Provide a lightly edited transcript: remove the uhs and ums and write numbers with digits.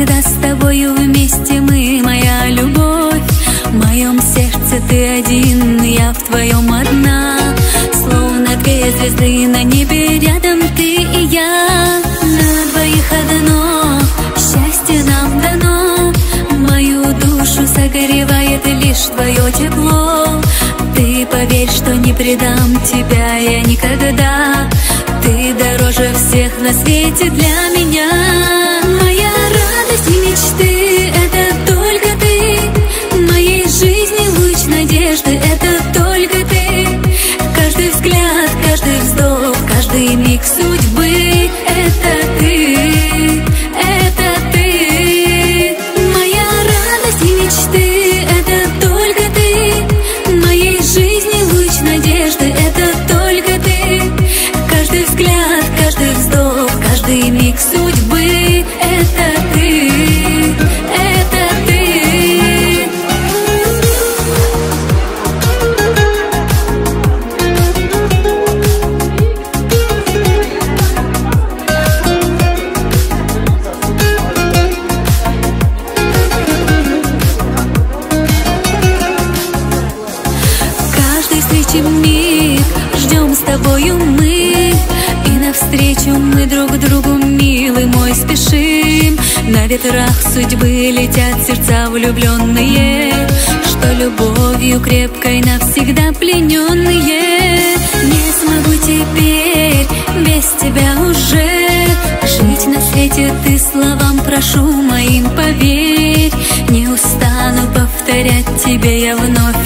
когда с тобою вместе мы, моя любовь. В моем сердце ты один, я в твоем одна. Словно две звезды на небе, рядом ты и я. На двоих одно счастье нам дано. Мою душу согревает лишь твое тепло. Ты поверь, что не предам тебя я никогда. Ты дороже всех на свете для меня. Моя радость и мечты — это только ты. В моей жизни луч надежды — это только ты. Каждый взгляд, каждый вздох, каждый миг судьбы — это ты, это ты. Моя радость и мечты — это только ты. В моей жизни луч надежды — это только ты. Каждый взгляд, каждый вздох, каждый миг судьбы — это ты, это ты. Каждой встречи миг ждем с тобою мы, и навстречу мы друг другу, милый мой, спешим. На ветрах судьбы летят сердца влюбленные, что любовью крепкой навсегда плененные. Не смогу теперь без тебя уже жить на свете, ты словам прошу моим поверь. Не устану повторять тебе я вновь